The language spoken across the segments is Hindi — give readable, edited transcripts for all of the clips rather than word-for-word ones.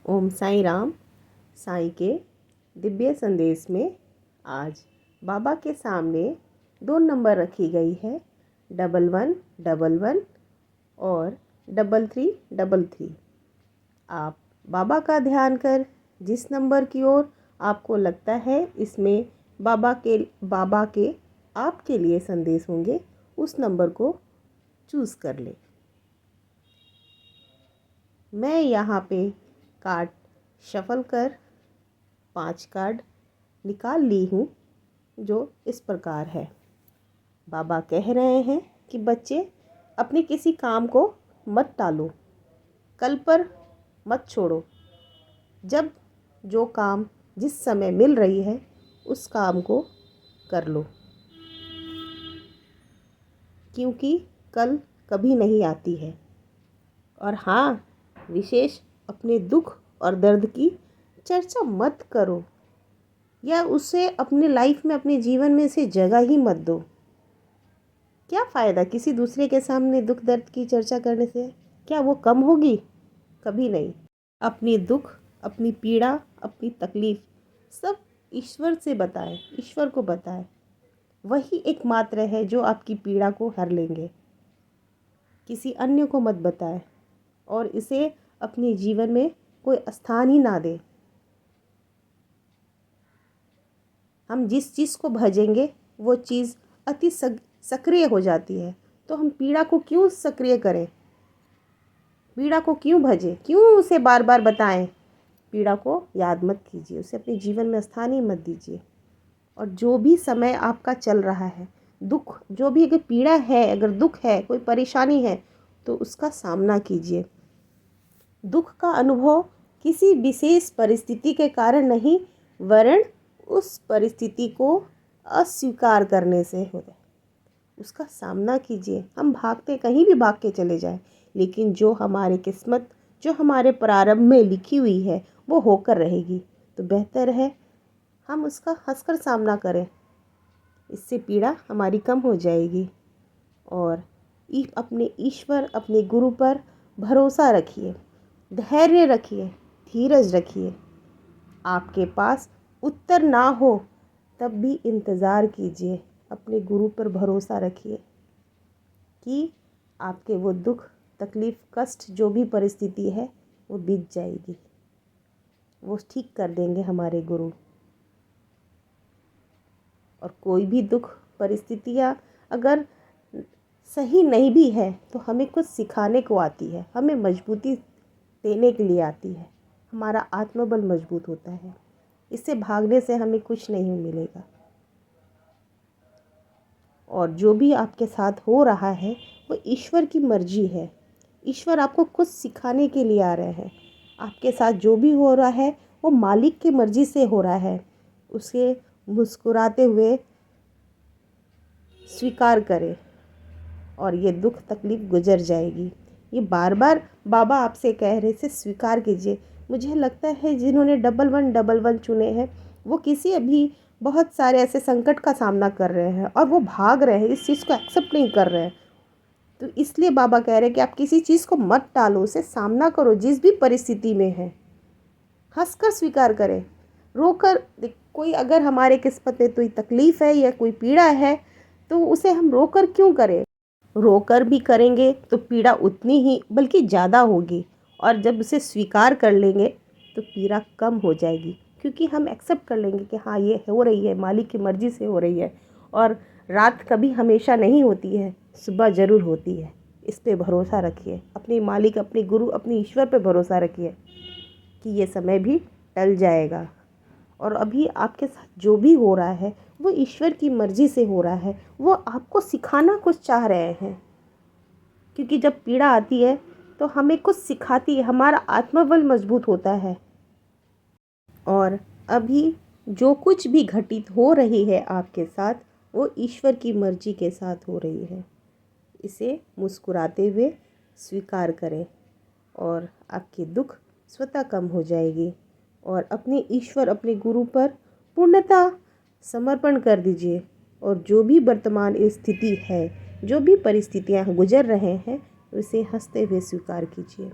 ओम साईं राम। साईं के दिव्य संदेश में आज बाबा के सामने 2 नंबर रखी गई है, 1111 और 3333। आप बाबा का ध्यान कर जिस नंबर की ओर आपको लगता है इसमें बाबा के आपके लिए संदेश होंगे, उस नंबर को चूज़ कर लें। मैं यहाँ पे कार्ड शफल कर 5 कार्ड निकाल ली हूँ, जो इस प्रकार है। बाबा कह रहे हैं कि बच्चे अपने किसी काम को मत टालो, कल पर मत छोड़ो। जब जो काम जिस समय मिल रही है उस काम को कर लो, क्योंकि कल कभी नहीं आती है। और हाँ, विशेष अपने दुख और दर्द की चर्चा मत करो या उसे अपने लाइफ में, अपने जीवन में से जगह ही मत दो। क्या फ़ायदा किसी दूसरे के सामने दुख दर्द की चर्चा करने से? क्या वो कम होगी? कभी नहीं। अपनी दुख, अपनी पीड़ा, अपनी तकलीफ़ सब ईश्वर से बताएं, ईश्वर को बताएं। वही एकमात्र है जो आपकी पीड़ा को हर लेंगे। किसी अन्य को मत बताएं और इसे अपने जीवन में कोई स्थान ही ना दें। हम जिस चीज़ को भजेंगे वो चीज़ अति सक्रिय हो जाती है, तो हम पीड़ा को क्यों सक्रिय करें? पीड़ा को क्यों भजें? क्यों उसे बार बार बताएं? पीड़ा को याद मत कीजिए, उसे अपने जीवन में स्थान ही मत दीजिए। और जो भी समय आपका चल रहा है, दुख, जो भी अगर पीड़ा है, अगर दुख है, कोई परेशानी है, तो उसका सामना कीजिए। दुख का अनुभव किसी विशेष परिस्थिति के कारण नहीं, वरन उस परिस्थिति को अस्वीकार करने से होता है। उसका सामना कीजिए। हम भागते कहीं भी भाग के चले जाएं, लेकिन जो हमारे किस्मत, जो हमारे प्रारंभ में लिखी हुई है वो होकर रहेगी। तो बेहतर है हम उसका हंसकर सामना करें। इससे पीड़ा हमारी कम हो जाएगी। और अपने ईश्वर, अपने गुरु पर भरोसा रखिए, धैर्य रखिए, धीरज रखिए। आपके पास उत्तर ना हो तब भी इंतज़ार कीजिए। अपने गुरु पर भरोसा रखिए कि आपके वो दुख, तकलीफ़, कष्ट, जो भी परिस्थिति है वो बीत जाएगी। वो ठीक कर देंगे हमारे गुरु। और कोई भी दुख, परिस्थितियाँ अगर सही नहीं भी है तो हमें कुछ सिखाने को आती है, हमें मजबूती देने के लिए आती है। हमारा आत्मबल मजबूत होता है। इससे भागने से हमें कुछ नहीं मिलेगा। और जो भी आपके साथ हो रहा है वो ईश्वर की मर्जी है। ईश्वर आपको कुछ सिखाने के लिए आ रहे हैं। आपके साथ जो भी हो रहा है वो मालिक की मर्जी से हो रहा है। उसे मुस्कुराते हुए स्वीकार करें और ये दुख तकलीफ़ गुजर जाएगी। ये बार बार बाबा आपसे कह रहे थे, स्वीकार कीजिए। मुझे लगता है जिन्होंने 1111 चुने हैं वो किसी अभी बहुत सारे ऐसे संकट का सामना कर रहे हैं और वो भाग रहे हैं, इस चीज़ को एक्सेप्ट नहीं कर रहे हैं। तो इसलिए बाबा कह रहे हैं कि आप किसी चीज़ को मत टालो, उसे सामना करो। जिस भी परिस्थिति में है हंसकर स्वीकार करें, रोकर। कोई अगर हमारे किस्मत में कोई तकलीफ़ है या कोई पीड़ा है तो उसे हम रोकर क्यों करें? रोकर भी करेंगे तो पीड़ा उतनी ही बल्कि ज़्यादा होगी। और जब उसे स्वीकार कर लेंगे तो पीड़ा कम हो जाएगी, क्योंकि हम एक्सेप्ट कर लेंगे कि हाँ ये हो रही है, मालिक की मर्ज़ी से हो रही है। और रात कभी हमेशा नहीं होती है, सुबह ज़रूर होती है। इस पे भरोसा रखिए। अपने मालिक, अपने गुरु, अपने ईश्वर पे भरोसा रखिए कि ये समय भी टल जाएगा। और अभी आपके साथ जो भी हो रहा है वो ईश्वर की मर्ज़ी से हो रहा है। वो आपको सिखाना कुछ चाह रहे हैं, क्योंकि जब पीड़ा आती है तो हमें कुछ सिखाती है, हमारा आत्मबल मजबूत होता है। और अभी जो कुछ भी घटित हो रही है आपके साथ वो ईश्वर की मर्ज़ी के साथ हो रही है। इसे मुस्कुराते हुए स्वीकार करें और आपकी दुख स्वतः कम हो जाएगी। और अपने ईश्वर, अपने गुरु पर पूर्णतः समर्पण कर दीजिए। और जो भी वर्तमान स्थिति है, जो भी परिस्थितियाँ गुजर रहे हैं, उसे हंसते हुए स्वीकार कीजिए।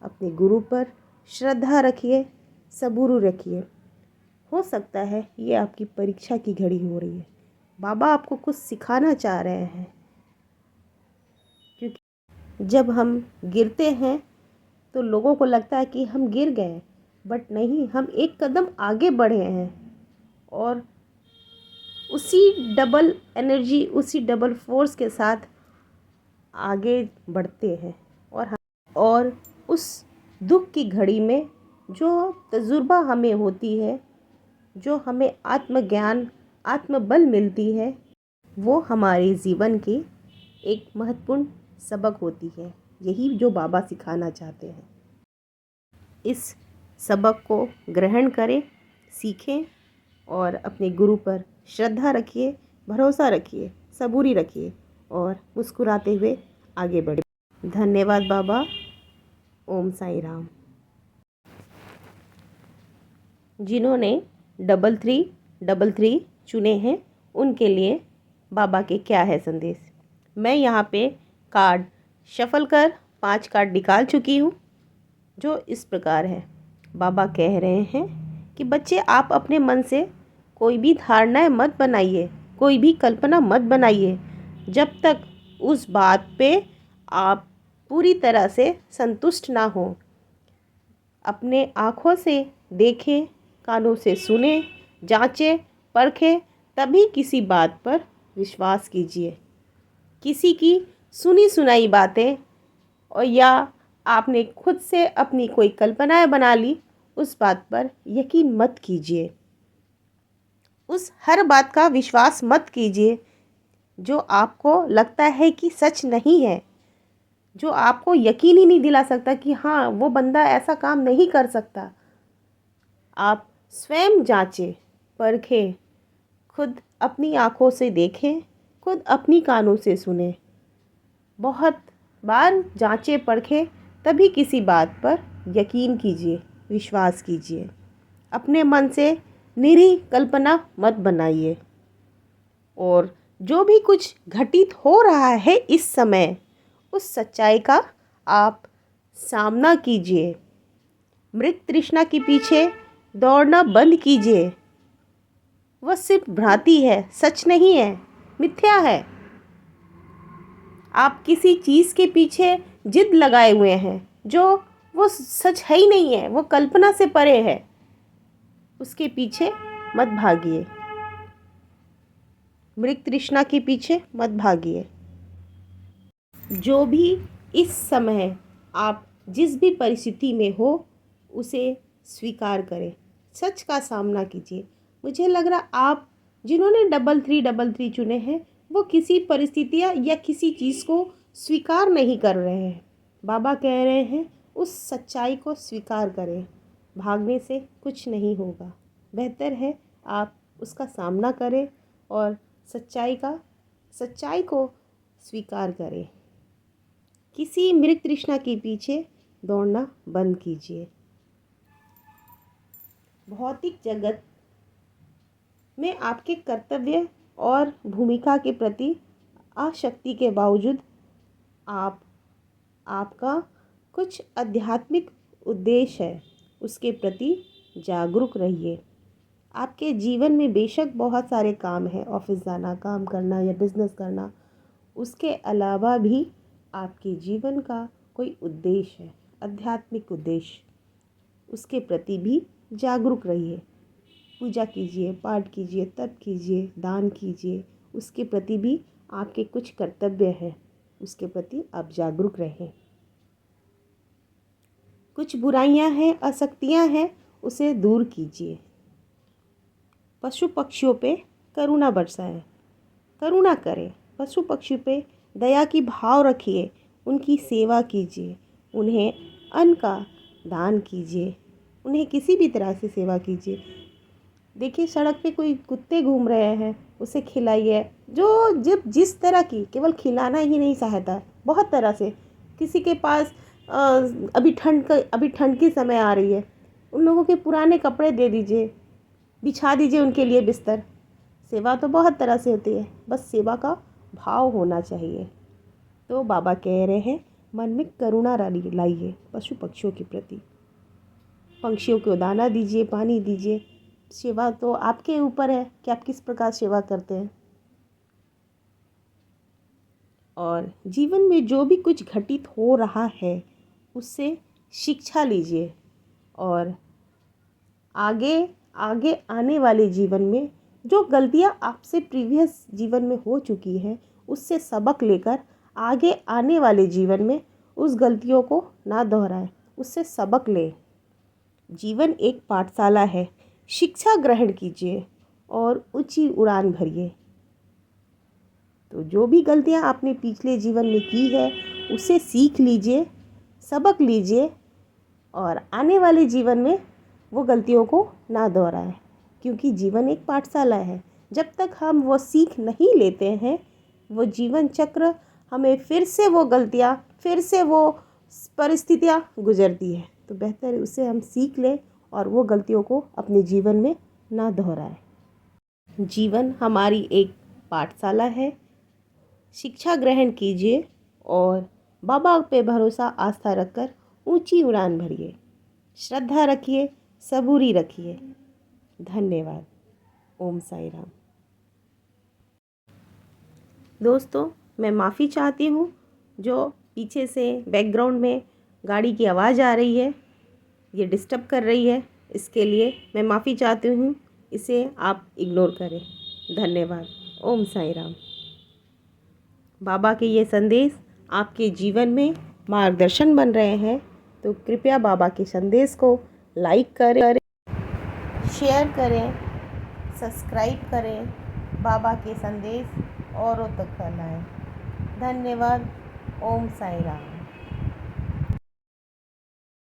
अपने गुरु पर श्रद्धा रखिए, सबूर रखिए। हो सकता है ये आपकी परीक्षा की घड़ी हो रही है। बाबा आपको कुछ सिखाना चाह रहे हैं, क्योंकि जब हम गिरते हैं तो लोगों को लगता है कि हम गिर गए, बट नहीं, हम एक कदम आगे बढ़े हैं और उसी डबल एनर्जी, उसी डबल फोर्स के साथ आगे बढ़ते हैं। और उस दुख की घड़ी में जो तजुर्बा हमें होती है, जो हमें आत्मज्ञान, आत्मबल मिलती है, वो हमारे जीवन की एक महत्वपूर्ण सबक होती है। यही जो बाबा सिखाना चाहते हैं। इस सबक को ग्रहण करें, सीखें और अपने गुरु पर श्रद्धा रखिए, भरोसा रखिए, सबूरी रखिए और मुस्कुराते हुए आगे बढ़िए। धन्यवाद बाबा। ओम साई राम। जिन्होंने 3333 चुने हैं उनके लिए बाबा के क्या है संदेश। मैं यहाँ पे कार्ड शफल कर 5 कार्ड निकाल चुकी हूँ, जो इस प्रकार है। बाबा कह रहे हैं कि बच्चे, आप अपने मन से कोई भी धारणाएं मत बनाइए, कोई भी कल्पना मत बनाइए, जब तक उस बात पे आप पूरी तरह से संतुष्ट ना हो। अपने आँखों से देखें, कानों से सुने, जांचें, परखें, तभी किसी बात पर विश्वास कीजिए। किसी की सुनी सुनाई बातें और या आपने खुद से अपनी कोई कल्पनाएं बना ली, उस बात पर यकीन मत कीजिए। उस हर बात का विश्वास मत कीजिए जो आपको लगता है कि सच नहीं है, जो आपको यकीन ही नहीं दिला सकता कि हाँ, वो बंदा ऐसा काम नहीं कर सकता। आप स्वयं जांचें, परखें, खुद अपनी आँखों से देखें, खुद अपनी कानों से सुने। बहुत बार जांचें, परखें, तभी किसी बात पर यकीन कीजिए, विश्वास कीजिए। अपने मन से निरी कल्पना मत बनाइए। और जो भी कुछ घटित हो रहा है इस समय, उस सच्चाई का आप सामना कीजिए। मृत तृष्णा के पीछे दौड़ना बंद कीजिए। वह सिर्फ भ्रांति है, सच नहीं है, मिथ्या है। आप किसी चीज़ के पीछे जिद लगाए हुए हैं जो वो सच है ही नहीं है, वो कल्पना से परे है। उसके पीछे मत भागिए, मृत तृष्णा के पीछे मत भागिए। जो भी इस समय आप जिस भी परिस्थिति में हो, उसे स्वीकार करें, सच का सामना कीजिए। मुझे लग रहा आप जिन्होंने 3333 चुने हैं, वो किसी परिस्थितियाँ या किसी चीज़ को स्वीकार नहीं कर रहे हैं। बाबा कह रहे हैं उस सच्चाई को स्वीकार करें। भागने से कुछ नहीं होगा, बेहतर है आप उसका सामना करें और सच्चाई को स्वीकार करें। किसी मृत तृष्णा के पीछे दौड़ना बंद कीजिए। भौतिक जगत में आपके कर्तव्य और भूमिका के प्रति आसक्ति के बावजूद आपका कुछ आध्यात्मिक उद्देश्य है, उसके प्रति जागरूक रहिए। आपके जीवन में बेशक बहुत सारे काम हैं, ऑफिस जाना, काम करना या बिजनेस करना, उसके अलावा भी आपके जीवन का कोई उद्देश्य है, आध्यात्मिक उद्देश्य, उसके प्रति भी जागरूक रहिए। पूजा कीजिए, पाठ कीजिए, तप कीजिए, दान कीजिए, उसके प्रति भी आपके कुछ कर्तव्य हैं, उसके प्रति आप जागरूक रहें। कुछ बुराइयां हैं, आसक्तियां हैं, उसे दूर कीजिए। पशु पक्षियों पे करुणा बरसाएं, करुणा करें। पशु पक्षी पे दया की भाव रखिए, उनकी सेवा कीजिए, उन्हें अन्न का दान कीजिए, उन्हें किसी भी तरह से सेवा कीजिए। देखिए, सड़क पे कोई कुत्ते घूम रहे हैं, उसे खिलाइए। जो जब जिस तरह की, केवल खिलाना ही नहीं सहायता, बहुत तरह से। किसी के पास अभी ठंड की समय आ रही है, उन लोगों के पुराने कपड़े दे दीजिए, बिछा दीजिए उनके लिए बिस्तर। सेवा तो बहुत तरह से होती है, बस सेवा का भाव होना चाहिए। तो बाबा कह रहे हैं मन में करुणा लाइए पशु पक्षियों के प्रति। पंछियों को दाना दीजिए, पानी दीजिए। सेवा तो आपके ऊपर है कि आप किस प्रकार सेवा करते हैं। और जीवन में जो भी कुछ घटित हो रहा है उससे शिक्षा लीजिए और आगे आगे आने वाले जीवन में जो गलतियाँ आपसे प्रीवियस जीवन में हो चुकी हैं उससे सबक लेकर आगे आने वाले जीवन में उस गलतियों को ना दोहराएं, उससे सबक लें। जीवन एक पाठशाला है, शिक्षा ग्रहण कीजिए और ऊंची उड़ान भरिए। तो जो भी गलतियाँ आपने पिछले जीवन में की है उसे सीख लीजिए, सबक लीजिए और आने वाले जीवन में वो गलतियों को ना दोहराएं, क्योंकि जीवन एक पाठशाला है। जब तक हम वो सीख नहीं लेते हैं वो जीवन चक्र हमें फिर से वो गलतियाँ, फिर से वो परिस्थितियाँ गुजरती है। तो बेहतर है उससे हम सीख लें और वो गलतियों को अपने जीवन में ना दोहराएं। जीवन हमारी एक पाठशाला है, शिक्षा ग्रहण कीजिए और बाबा पे भरोसा आस्था रखकर ऊंची उड़ान भरिए। श्रद्धा रखिए, सबूरी रखिए। धन्यवाद। ओम साई राम। दोस्तों, मैं माफ़ी चाहती हूँ जो पीछे से बैकग्राउंड में गाड़ी की आवाज़ आ रही है, ये डिस्टर्ब कर रही है, इसके लिए मैं माफ़ी चाहती हूँ। इसे आप इग्नोर करें। धन्यवाद। ओम साई राम। बाबा के ये संदेश आपके जीवन में मार्गदर्शन बन रहे हैं तो कृपया बाबा के संदेश को लाइक करें, शेयर करें, सब्सक्राइब करें। बाबा के संदेश औरों तक फैलाएं। धन्यवाद। ओम साई राम।